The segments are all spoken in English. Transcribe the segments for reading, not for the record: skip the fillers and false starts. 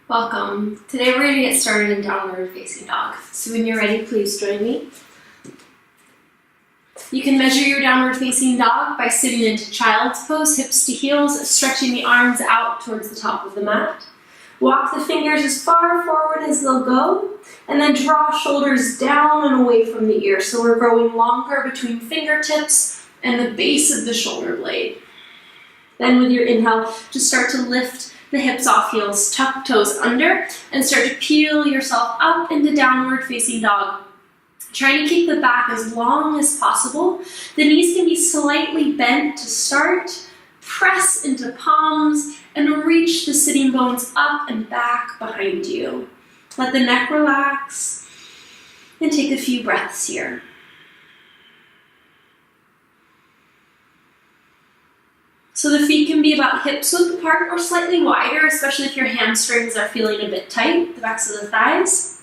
Welcome. Today we're going to get started in downward facing dog. So when you're ready, please join me. You can measure your downward facing dog by sitting into child's pose, hips to heels, stretching the arms out towards the top of the mat. Walk the fingers as far forward as they'll go, and then draw shoulders down and away from the ear. So we're growing longer between fingertips and the base of the shoulder blade. Then with your inhale, just start to lift the hips off heels, tuck toes under, and start to peel yourself up into downward facing dog. Trying to keep the back as long as possible. The knees can be slightly bent to start. Press into palms and reach the sitting bones up and back behind you. Let the neck relax and take a few breaths here. So the feet can be about hips width apart or slightly wider, especially if your hamstrings are feeling a bit tight, the backs of the thighs.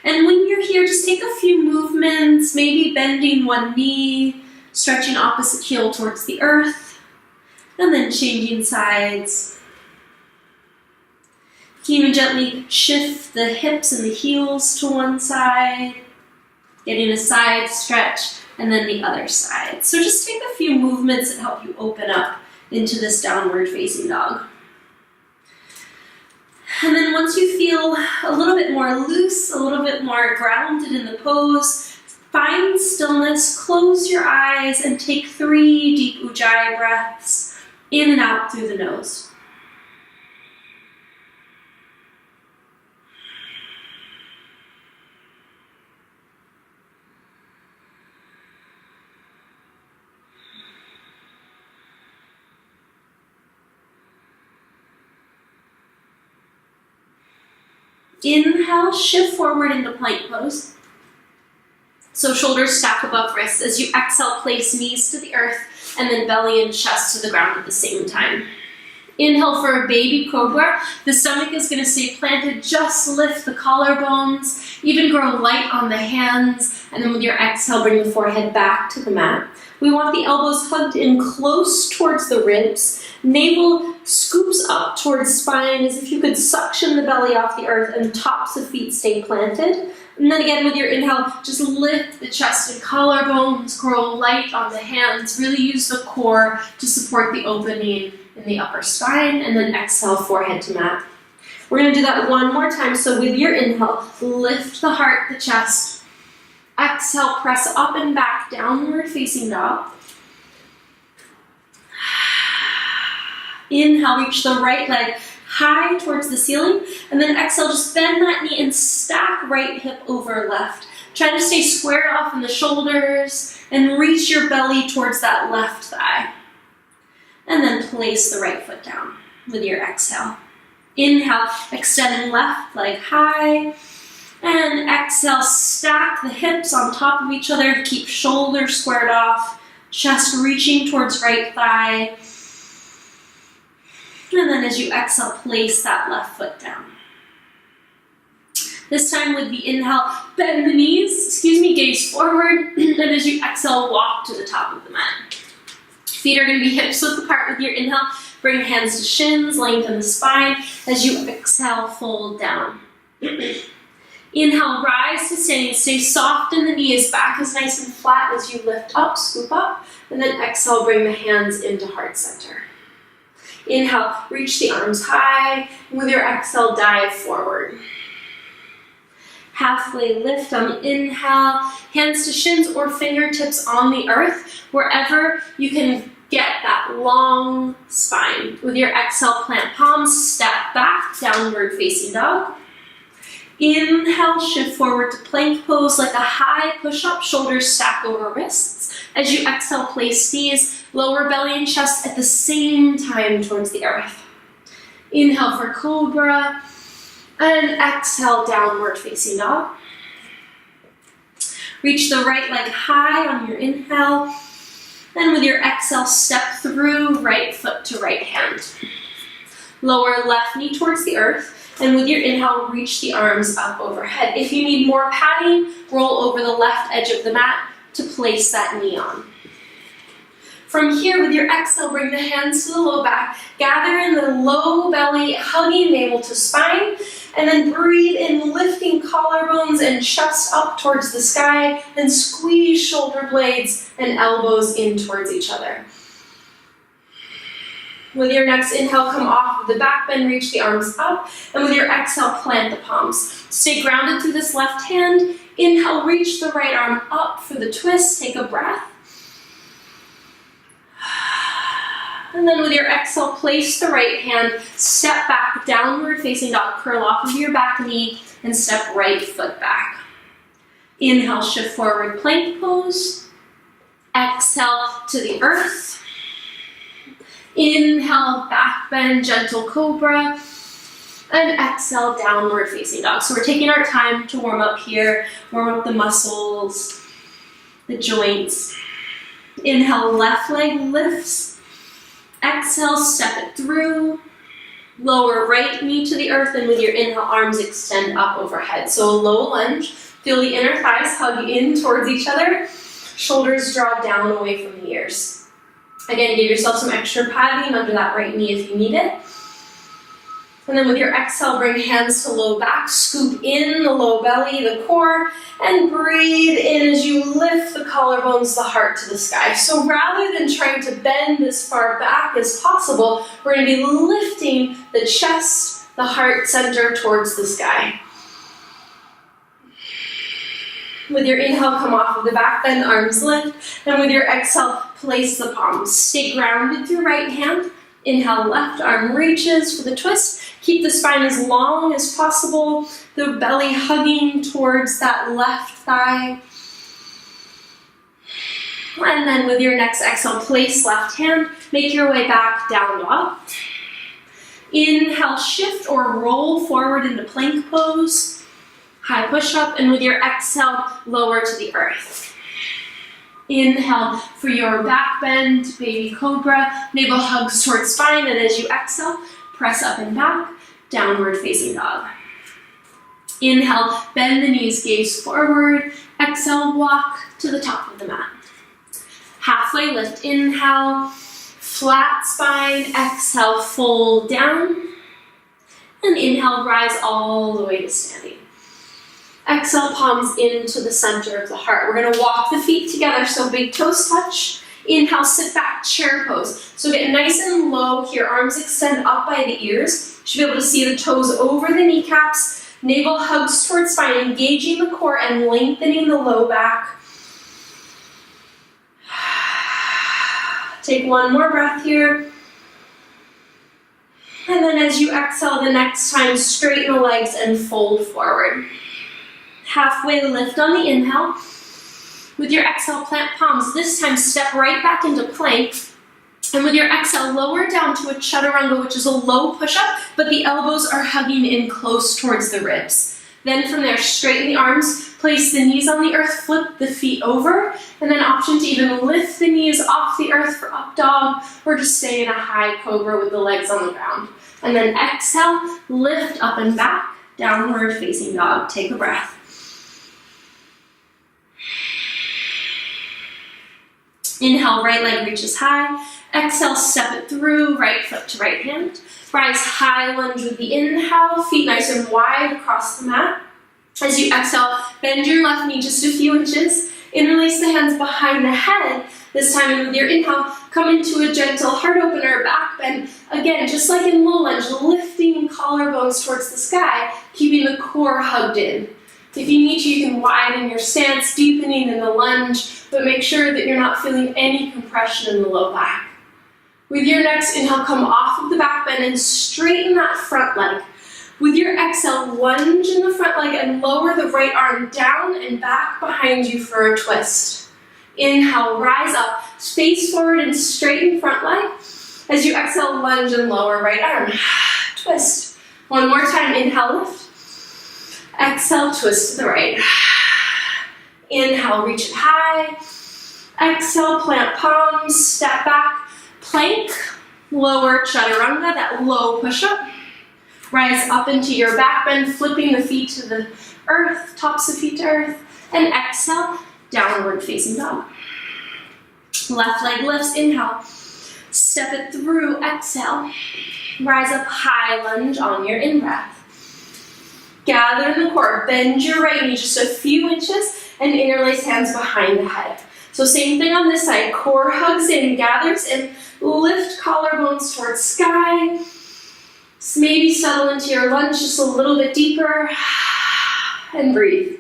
And when you're here, just take a few movements, maybe bending one knee, stretching opposite heel towards the earth, and then changing sides. You can even gently shift the hips and the heels to one side, getting a side stretch, and then the other side. So just take a few movements that help you open up into this downward facing dog. And then once you feel a little bit more loose, a little bit more grounded in the pose, find stillness, close your eyes, and take 3 deep ujjayi breaths in and out through the nose. Inhale, shift forward into plank pose. So shoulders stack above wrists. As you exhale, place knees to the earth and then belly and chest to the ground at the same time. Inhale for a baby cobra. The stomach is going to stay planted. Just lift the collarbones. Even grow light on the hands. And then with your exhale, bring the forehead back to the mat. We want the elbows hugged in close towards the ribs. Navel scoops up towards spine as if you could suction the belly off the earth and tops of feet stay planted. And then again with your inhale, just lift the chest and collarbones, grow light on the hands. Really use the core to support the opening in the upper spine, and then exhale, forehead to mat. We're going to do that one more time. So with your inhale, lift the heart, the chest. Exhale, press up and back, downward facing dog. Inhale, reach the right leg high towards the ceiling, and then exhale, just bend that knee and stack right hip over left. Try to stay squared off in the shoulders and reach your belly towards that left thigh. And then place the right foot down with your exhale. Inhale, extend left leg high, and exhale, stack the hips on top of each other to keep shoulders squared off, chest reaching towards right thigh. And then as you exhale, place that left foot down. This time with the inhale, bend the knees, gaze forward, and as you exhale, walk to the top of the mat. Feet are going to be hips width apart with your inhale. Bring hands to shins, lengthen the spine. As you exhale, fold down. Inhale, rise to standing. Stay soft in the knees, back is nice and flat as you lift up, scoop up, and then exhale, bring the hands into heart center. Inhale, reach the arms high, and with your exhale, dive forward. Halfway lift on the inhale, hands to shins or fingertips on the earth, wherever you can get that long spine. With your exhale, plant palms, step back, downward facing dog. Inhale, shift forward to plank pose like a high push-up, shoulders stack over wrists. As you exhale, place knees, lower belly and chest at the same time towards the earth. Inhale for cobra, and exhale, downward facing dog. Reach the right leg high on your inhale, and with your exhale, step through right foot to right hand. Lower left knee towards the earth. And with your inhale, reach the arms up overhead. If you need more padding, roll over the left edge of the mat to place that knee on. From here, with your exhale, bring the hands to the low back. Gather in the low belly, hugging navel to spine. And then breathe in, lifting collarbones and chest up towards the sky. And squeeze shoulder blades and elbows in towards each other. With your next inhale, come off of the back bend, reach the arms up. And with your exhale, plant the palms. Stay grounded through this left hand. Inhale, reach the right arm up for the twist. Take a breath. And then with your exhale, place the right hand, step back, downward facing dog, curl off of your back knee, and step right foot back. Inhale, shift forward, plank pose. Exhale to the earth. Inhale, back bend, gentle cobra. And exhale, downward facing dog. So we're taking our time to warm up here, warm up the muscles, the joints. Inhale, left leg lifts. Exhale, step it through. Lower right knee to the earth, and with your inhale, arms extend up overhead. So a low lunge. Feel the inner thighs hug in towards each other. Shoulders draw down away from the ears. Again, give yourself some extra padding under that right knee if you need it. And then with your exhale, bring hands to low back, scoop in the low belly, the core, and breathe in as you lift the collarbones, the heart to the sky. So rather than trying to bend as far back as possible, we're going to be lifting the chest, the heart center towards the sky. With your inhale, come off of the back bend, arms lift, and with your exhale, place the palms. Stay grounded through right hand. Inhale, left arm reaches for the twist. Keep the spine as long as possible, the belly hugging towards that left thigh. And then with your next exhale, place left hand, make your way back, down dog. Inhale, shift or roll forward into plank pose, high push-up, and with your exhale, lower to the earth. Inhale for your back bend, baby cobra, navel hugs towards spine, and as you exhale, press up and back, downward facing dog. Inhale, bend the knees, gaze forward. Exhale, walk to the top of the mat. Halfway lift, inhale, flat spine, exhale, fold down. And inhale, rise all the way to standing. Exhale, palms into the center of the heart. We're gonna walk the feet together, so big toes touch. Inhale, sit back, chair pose. So get nice and low here, arms extend up by the ears. You should be able to see the toes over the kneecaps. Navel hugs towards spine, engaging the core and lengthening the low back. Take one more breath here. And then as you exhale the next time, straighten the legs and fold forward. Halfway lift on the inhale. With your exhale, plant palms. This time, step right back into plank. And with your exhale, lower down to a chaturanga, which is a low push-up, but the elbows are hugging in close towards the ribs. Then from there, straighten the arms, place the knees on the earth, flip the feet over, and then option to even lift the knees off the earth for up dog, or just stay in a high cobra with the legs on the ground. And then exhale, lift up and back, downward facing dog. Take a breath. Inhale, right leg reaches high. Exhale, step it through, right foot to right hand. Rise high lunge with the inhale, feet nice and wide across the mat. As you exhale, bend your left knee just a few inches. Interlace the hands behind the head. This time with your inhale, come into a gentle heart opener, back bend. Again, just like in low lunge, lifting collarbones towards the sky, keeping the core hugged in. If you need to, you can widen your stance, deepening in the lunge, but make sure that you're not feeling any compression in the low back. With your next inhale, come off of the back bend and straighten that front leg. With your exhale, lunge in the front leg and lower the right arm down and back behind you for a twist. Inhale, rise up, face forward and straighten front leg. As you exhale, lunge and lower right arm. Twist. One more time, inhale, lift. Exhale, twist to the right. Inhale, reach it high. Exhale, plant palms, step back, plank, lower chaturanga, that low push-up. Rise up into your back bend, flipping the feet to the earth, tops of feet to earth, and exhale, downward facing dog. Left leg lifts, inhale. Step it through, exhale. Rise up, high lunge on your in-breath. Gather in the core, bend your right knee just a few inches and interlace hands behind the head. So same thing on this side, core hugs in, gathers in, lift collarbones towards sky. Maybe settle into your lunge just a little bit deeper and breathe.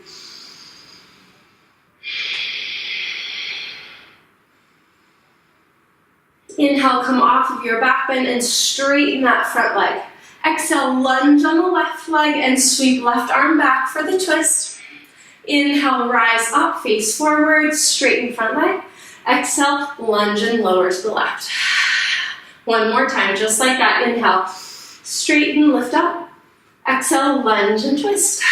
Inhale, come off of your back bend and straighten that front leg. Exhale, lunge on the left leg and sweep left arm back for the twist. Inhale, rise up, face forward, straighten front leg. Exhale, lunge and lower to the left. One more time, just like that. Inhale, straighten, lift up. Exhale, lunge and twist.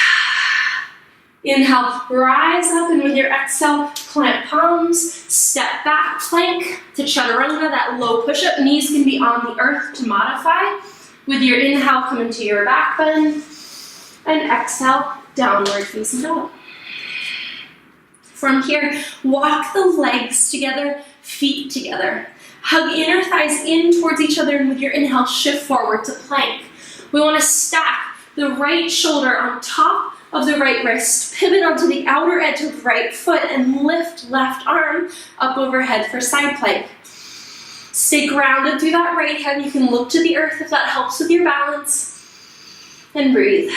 Inhale, rise up, and with your exhale, plant palms, step back, plank to chaturanga, that low push-up. Knees can be on the earth to modify. With your inhale, come into your back bend, and exhale, downward facing dog. From here, walk the legs together, feet together. Hug inner thighs in towards each other, and with your inhale, shift forward to plank. We want to stack the right shoulder on top of the right wrist, pivot onto the outer edge of the right foot, and lift left arm up overhead for side plank. Stay grounded through that right hand. You can look to the earth if that helps with your balance. And breathe.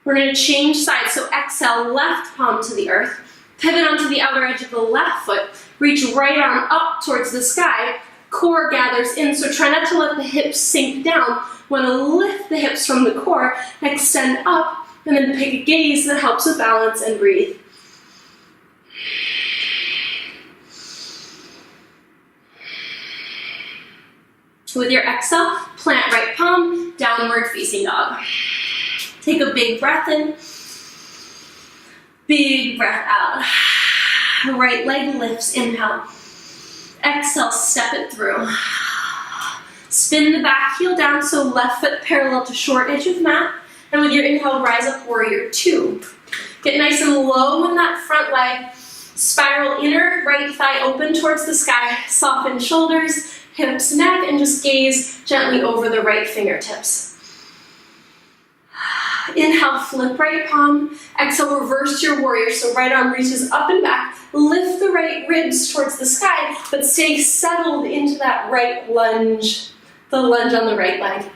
We're going to change sides. So exhale, left palm to the earth. Pivot onto the outer edge of the left foot. Reach right arm up towards the sky. Core gathers in, so try not to let the hips sink down. Want to lift the hips from the core, extend up, and then pick a gaze that helps with balance and breathe. With your exhale, plant right palm, downward facing dog. Take a big breath in, big breath out. Right leg lifts, inhale. Exhale, step it through. Spin the back heel down, so left foot parallel to short edge of mat. And with your inhale, rise up, warrior two. Get nice and low in that front leg. Spiral inner right thigh open towards the sky. Soften shoulders, hips, neck, and just gaze gently over the right fingertips. Inhale, flip right palm. Exhale, reverse your warrior, so right arm reaches up and back. Lift the right ribs towards the sky, but stay settled into that right lunge, the lunge on the right leg.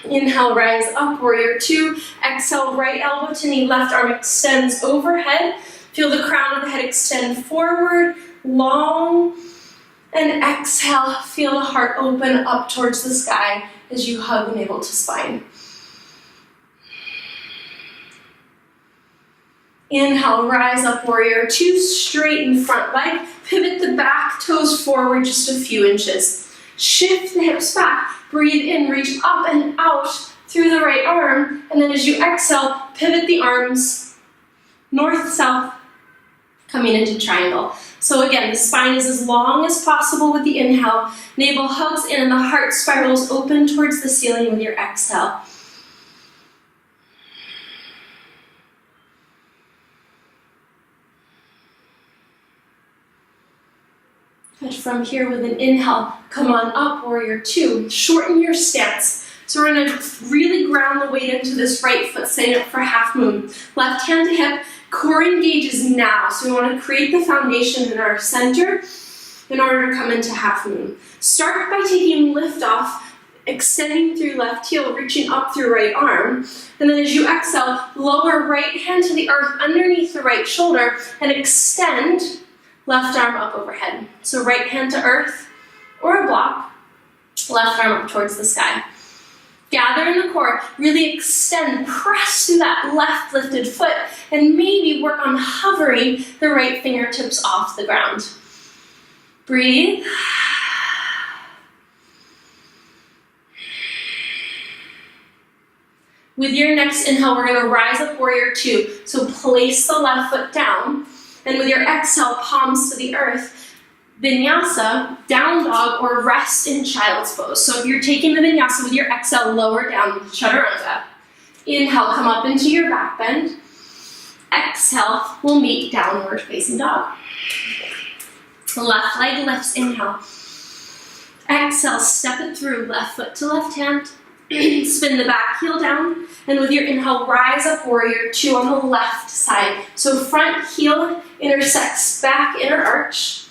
Inhale, rise up, warrior two. Exhale, right elbow to knee, left arm extends overhead. Feel the crown of the head extend forward, long. And exhale, feel the heart open up towards the sky as you hug navel to spine. Inhale, rise up, warrior two, straighten front leg, pivot the back toes forward just a few inches. Shift the hips back, breathe in, reach up and out through the right arm, and then as you exhale, pivot the arms north-south, coming into triangle. So again, the spine is as long as possible with the inhale, navel hugs in, and the heart spirals open towards the ceiling with your exhale. And from here with an inhale, come on up, warrior two. Shorten your stance. So we're gonna really ground the weight into this right foot, setting up for half moon. Left hand to hip, core engages now. So we wanna create the foundation in our center in order to come into half moon. Start by taking lift off, extending through left heel, reaching up through right arm. And then as you exhale, lower right hand to the earth underneath the right shoulder and extend left arm up overhead. So right hand to earth or a block, left arm up towards the sky. Gather in the core, really extend, press through that left lifted foot, and maybe work on hovering the right fingertips off the ground. Breathe. With your next inhale, we're gonna rise up, warrior two. So place the left foot down, and with your exhale, palms to the earth, Vinyasa, down dog, or rest in child's pose. So if you're taking the Vinyasa with your exhale, lower down, chaturanga. Inhale, come up into your back bend. Exhale, we'll meet downward facing dog. Left leg lifts, inhale. Exhale, step it through, left foot to left hand. Spin the back heel down, and with your inhale, rise up, warrior two on the left side. So front heel intersects back inner arch.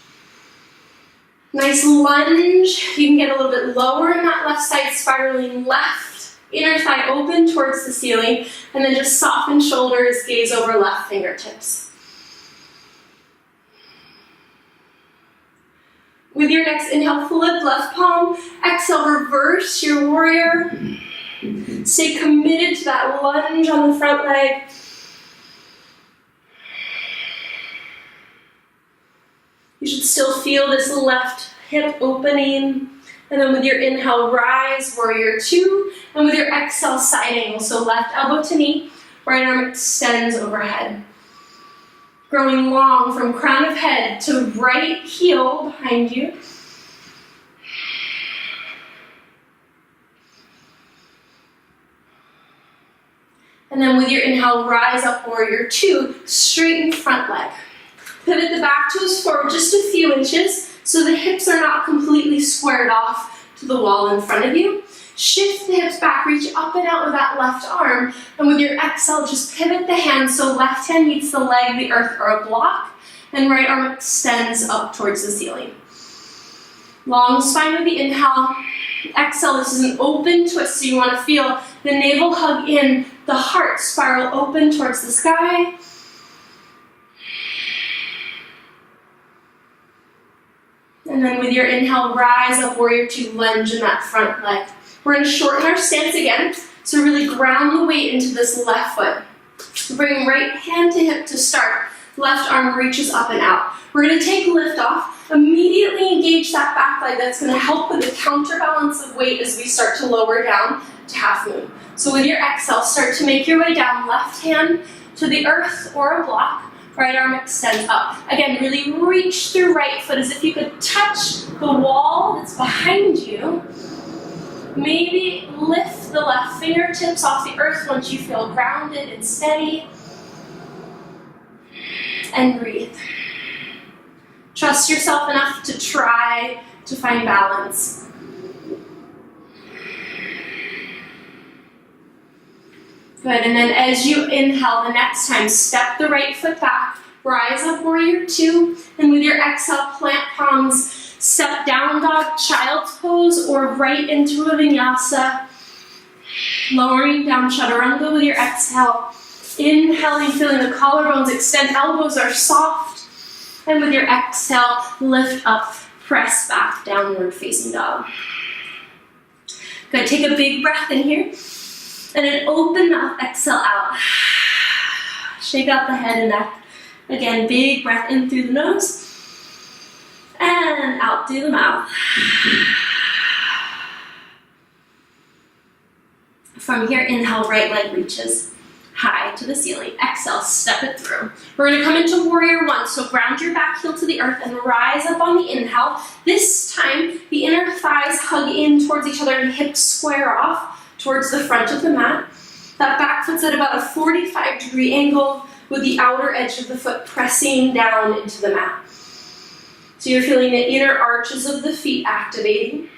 Nice lunge. You can get a little bit lower in that left side, spiraling left, inner thigh open towards the ceiling, and then just soften shoulders, gaze over left fingertips. With your next inhale, flip left palm. Exhale, reverse your warrior. Stay committed to that lunge on the front leg. You should still feel this left hip opening. And then with your inhale, rise, warrior two. And with your exhale, side angle. So left elbow to knee, right arm extends overhead. Growing long from crown of head to right heel behind you. And then with your inhale, rise up, warrior two, straighten front leg. Pivot the back toes forward just a few inches so the hips are not completely squared off to the wall in front of you. Shift the hips back, reach up and out with that left arm, and with your exhale, just pivot the hands so left hand meets the leg, the earth, or a block, and right arm extends up towards the ceiling. Long spine with the inhale. Exhale, this is an open twist, so you want to feel the navel hug in, the heart spiral open towards the sky. And then with your inhale, rise up, warrior two, lunge in that front leg. We're going to shorten our stance again, so really ground the weight into this left foot. Bring right hand to hip to start. Left arm reaches up and out. We're going to take lift off. Immediately engage that back leg. That's going to help with the counterbalance of weight as we start to lower down to half moon. So with your exhale, start to make your way down. Left hand to the earth or a block. Right arm extends up. Again, really reach through right foot as if you could touch the wall that's behind you. Maybe lift the left fingertips off the earth once you feel grounded and steady. And breathe. Trust yourself enough to try to find balance. Good, and then as you inhale the next time, step the right foot back, rise up, warrior two, and with your exhale, plant palms, step down dog, child's pose, or right into a vinyasa. Lowering down chaturanga with your exhale. Inhaling, feeling the collarbones extend, elbows are soft. And with your exhale, lift up, press back, downward facing dog. Good, take a big breath in here. And then open mouth, exhale out. Shake out the head and neck. Again, big breath in through the nose. And out through the mouth. From here, inhale, right leg reaches high to the ceiling. Exhale, step it through. We're going to come into warrior one. So ground your back heel to the earth and rise up on the inhale. This time, the inner thighs hug in towards each other and hips square off towards the front of the mat. That back foot's at about a 45-degree angle with the outer edge of the foot pressing down into the mat. So you're feeling the inner arches of the feet activating.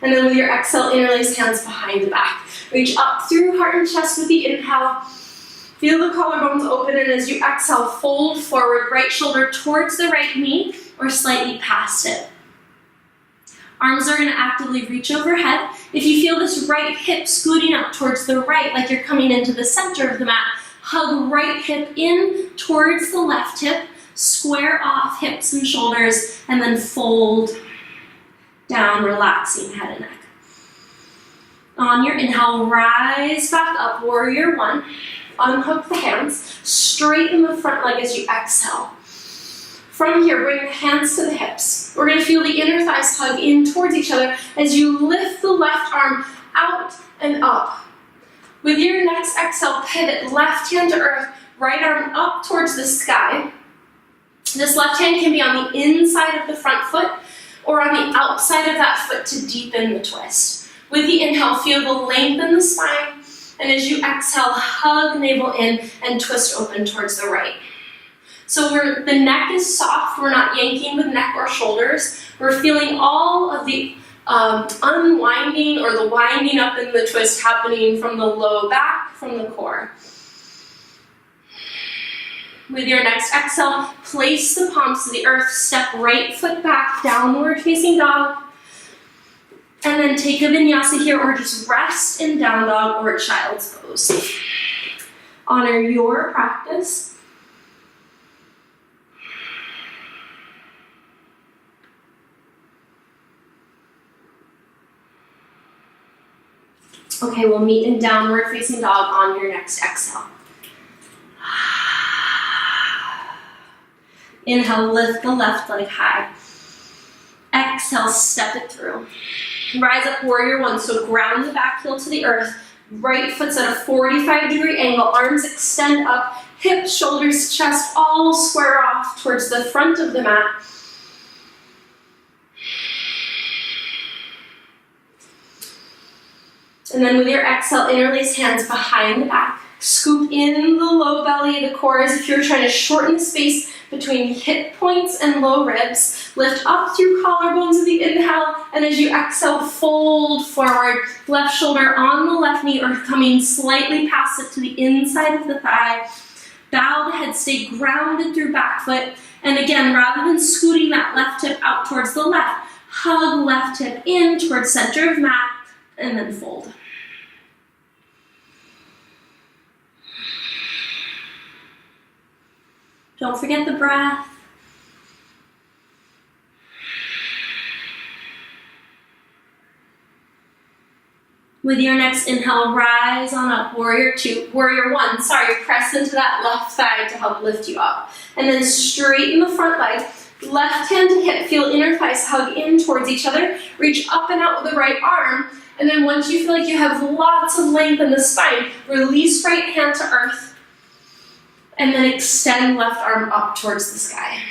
And then with your exhale, interlace hands behind the back. Reach up through heart and chest with the inhale. Feel the collarbones open, and as you exhale, fold forward, right shoulder towards the right knee or slightly past it. Arms are going to actively reach overhead. If you feel this right hip scooting up towards the right, like you're coming into the center of the mat, hug right hip in towards the left hip, square off hips and shoulders, and then fold down, relaxing head and neck. On your inhale, rise back up, warrior one. Unhook the hands, straighten the front leg as you exhale. From here, bring the hands to the hips. We're going to feel the inner thighs hug in towards each other as you lift the left arm out and up. With your next exhale, pivot, left hand to earth, right arm up towards the sky. This left hand can be on the inside of the front foot or on the outside of that foot to deepen the twist. With the inhale, feel the length in the spine, And as you exhale, hug navel in and twist open towards the right. So the neck is soft, we're not yanking with neck or shoulders. We're feeling all of the unwinding or the winding up in the twist happening from the low back, from the core. With your next exhale, place the palms to the earth, step right foot back, downward facing dog. And then take a vinyasa here, or just rest in down dog or child's pose. Honor your practice. Okay, we'll meet in downward facing dog on your next exhale. Inhale, lift the left leg high. Exhale, step it through. Rise up, warrior one, so ground the back heel to the earth. Right foot's at a 45-degree angle, arms extend up, hips, shoulders, chest, all square off towards the front of the mat. And then with your exhale, interlace hands behind the back. Scoop in the low belly, the core, as if you're trying to shorten the space between hip points and low ribs. Lift up through collarbones with the inhale, and as you exhale, fold forward. Left shoulder on the left knee or coming slightly past it to the inside of the thigh. Bow the head, stay grounded through back foot. And again, rather than scooting that left hip out towards the left, hug left hip in towards center of mat, and then fold. Don't forget the breath. With your next inhale, rise on up, warrior one. Press into that left thigh to help lift you up. And then straighten the front leg. Left hand to hip, feel inner thighs hug in towards each other. Reach up and out with the right arm. And then once you feel like you have lots of length in the spine, release right hand to earth. And then extend left arm up towards the sky.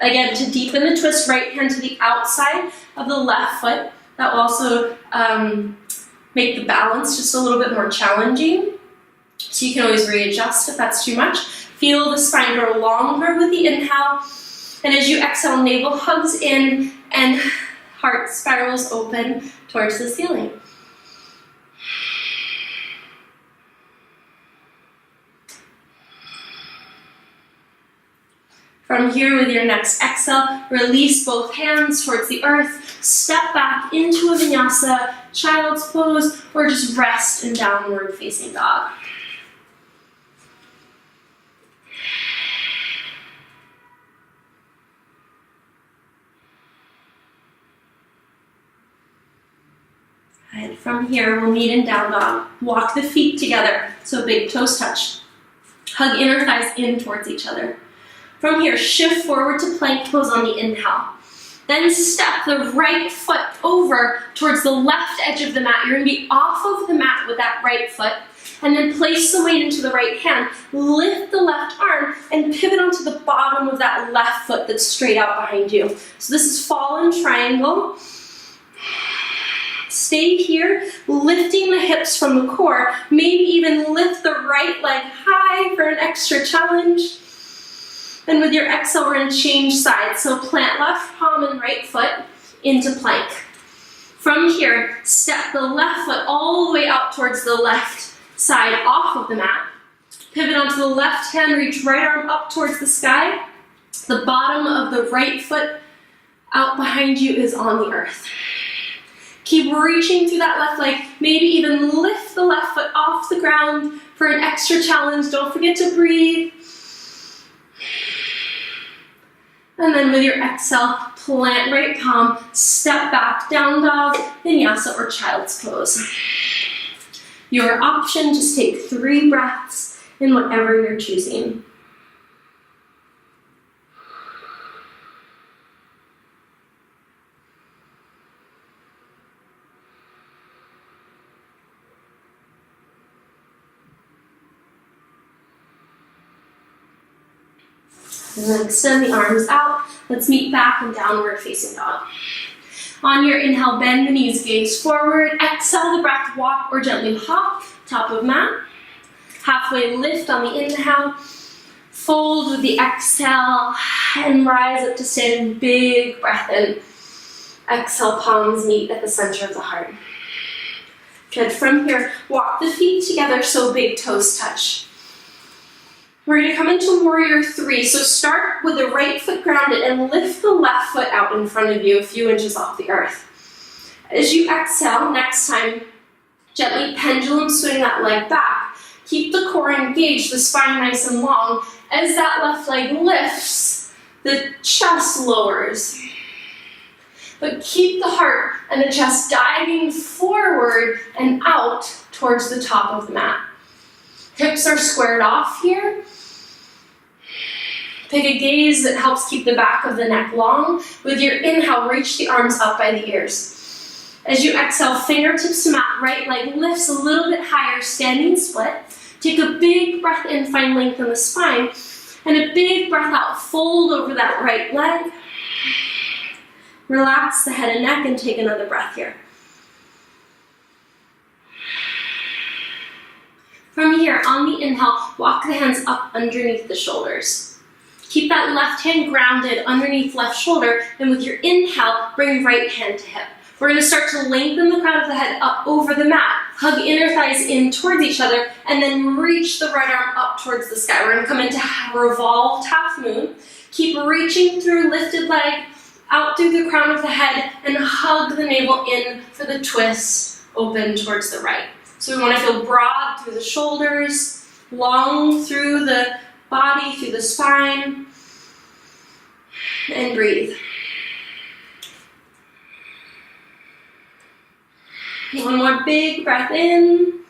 Again, to deepen the twist, right hand to the outside of the left foot. That will also make the balance just a little bit more challenging. So you can always readjust if that's too much. Feel the spine grow longer with the inhale. And as you exhale, navel hugs in and heart spirals open towards the ceiling. From here, with your next exhale, release both hands towards the earth, step back into a vinyasa, child's pose, or just rest in downward facing dog. And from here, we'll meet in down dog. Walk the feet together, so big toes touch. Hug inner thighs in towards each other. From here, shift forward to plank pose on the inhale. Then step the right foot over towards the left edge of the mat. You're going to be off of the mat with that right foot. And then place the weight into the right hand. Lift the left arm and pivot onto the bottom of that left foot that's straight out behind you. So this is fallen triangle. Stay here, lifting the hips from the core. Maybe even lift the right leg high for an extra challenge. And with your exhale, we're going to change sides. So plant left palm and right foot into plank. From here, step the left foot all the way out towards the left side off of the mat. Pivot onto the left hand, reach right arm up towards the sky. The bottom of the right foot out behind you is on the earth. Keep reaching through that left leg. Maybe even lift the left foot off the ground for an extra challenge. Don't forget to breathe. And then with your exhale, plant right palm, step back, down dog, vinyasa, or child's pose. Your option, just take 3 breaths in whatever you're choosing. And then extend the arms out. Let's meet back in downward facing dog. On your inhale, bend the knees, gaze forward. Exhale the breath, walk or gently hop top of mat. Halfway lift on the inhale. Fold with the exhale and rise up to standing. Big breath in. Exhale, palms meet at the center of the heart. Good. From here, walk the feet together so big toes touch. We're going to come into warrior three. So start with the right foot grounded and lift the left foot out in front of you a few inches off the earth. As you exhale, next time, gently pendulum swing that leg back. Keep the core engaged, the spine nice and long. As that left leg lifts, the chest lowers. But keep the heart and the chest diving forward and out towards the top of the mat. Hips are squared off here. Pick a gaze that helps keep the back of the neck long. With your inhale, reach the arms up by the ears. As you exhale, fingertips to mat, right leg lifts a little bit higher, standing split. Take a big breath in, find length in the spine. And a big breath out, fold over that right leg. Relax the head and neck and take another breath here. From here, on the inhale, walk the hands up underneath the shoulders. Keep that left hand grounded underneath left shoulder, and with your inhale, bring right hand to hip. We're going to start to lengthen the crown of the head up over the mat. Hug inner thighs in towards each other, and then reach the right arm up towards the sky. We're going to come into revolved half moon. Keep reaching through lifted leg, out through the crown of the head, and hug the navel in for the twist, open towards the right. So we want to feel broad through the shoulders, long through the body, through the spine, and breathe. One more big breath in,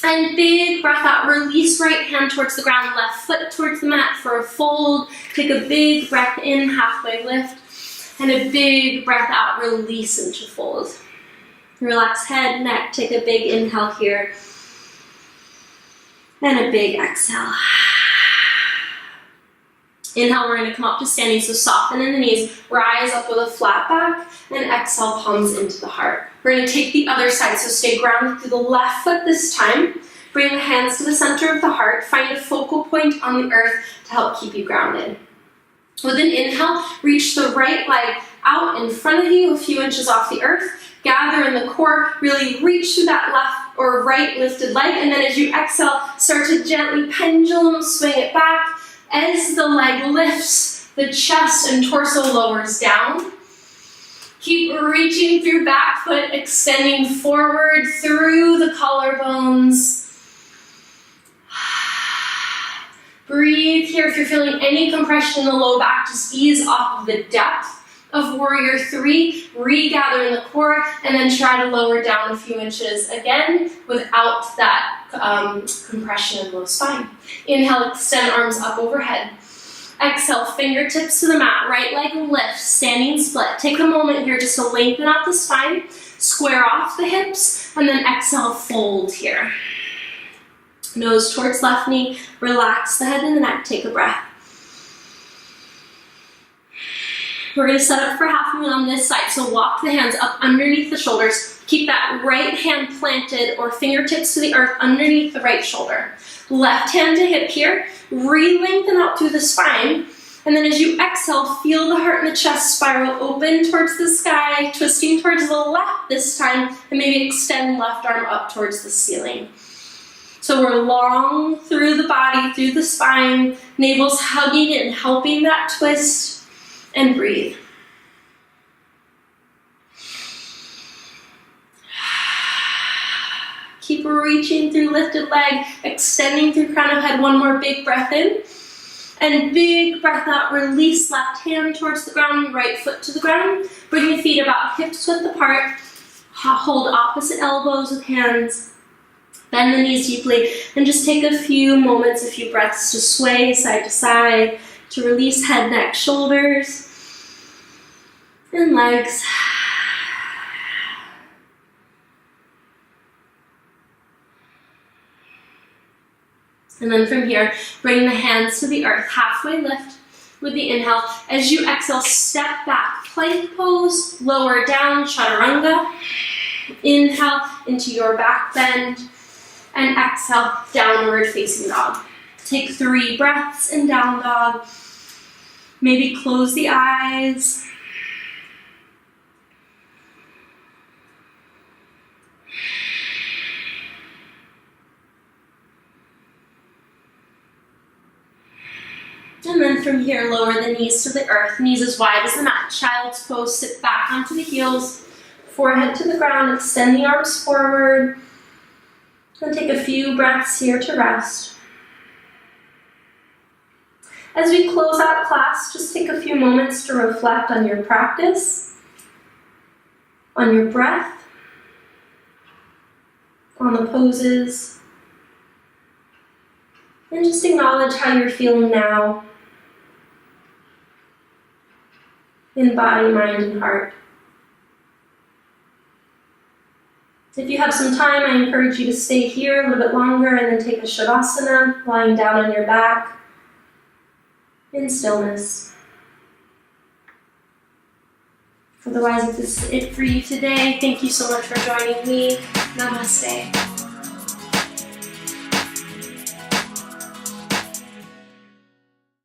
and big breath out. Release right hand towards the ground, left foot towards the mat for a fold. Take a big breath in, halfway lift, and a big breath out, release into fold. Relax head, neck, take a big inhale here, and a big exhale. Inhale, we're going to come up to standing, so soften in the knees, rise up with a flat back, and exhale, palms into the heart. We're going to take the other side, so stay grounded through the left foot this time. Bring the hands to the center of the heart, find a focal point on the earth to help keep you grounded. With an inhale, reach the right leg out in front of you, a few inches off the earth. Gather in the core, really reach through that left or right lifted leg, and then as you exhale, start to gently pendulum swing it back. As the leg lifts, the chest and torso lowers down. Keep reaching through back foot, extending forward through the collarbones. Breathe here. If you're feeling any compression in the low back, just ease off of the depth of warrior three. Regather in the core, and then try to lower down a few inches again without that compression in the low spine. Inhale, extend arms up overhead. Exhale, fingertips to the mat, right leg lift, standing split. Take a moment here just to lengthen out the spine, square off the hips, and then exhale, fold here. Nose towards left knee, relax the head and the neck, take a breath. We're going to set up for half moon on this side, so walk the hands up underneath the shoulders. Keep that right hand planted or fingertips to the earth underneath the right shoulder. Left hand to hip here, re-lengthen out through the spine, and then as you exhale, feel the heart and the chest spiral open towards the sky, twisting towards the left this time, and maybe extend left arm up towards the ceiling. So we're long through the body, through the spine, navel's hugging in, helping that twist, and breathe. Keep reaching through lifted leg, extending through crown of head. One more big breath in. And big breath out, release left hand towards the ground, right foot to the ground. Bring the feet about hips width apart. Hold opposite elbows with hands. Bend the knees deeply. And just take a few moments, a few breaths to sway side to side, to release head, neck, shoulders, and legs. And then from here, bring the hands to the earth, halfway lift with the inhale. As you exhale, step back, plank pose, lower down, chaturanga. Inhale into your back bend. And exhale, downward facing dog. Take 3 breaths in down dog. Maybe close the eyes. And then from here, lower the knees to the earth, knees as wide as the mat. Child's pose, sit back onto the heels, forehead to the ground, extend the arms forward. And take a few breaths here to rest. As we close out class, just take a few moments to reflect on your practice, on your breath, on the poses, and just acknowledge how you're feeling now in body, mind, and heart. If you have some time, I encourage you to stay here a little bit longer and then take a Shavasana, lying down on your back in stillness. Otherwise, if this is it for you today, thank you so much for joining me. Namaste.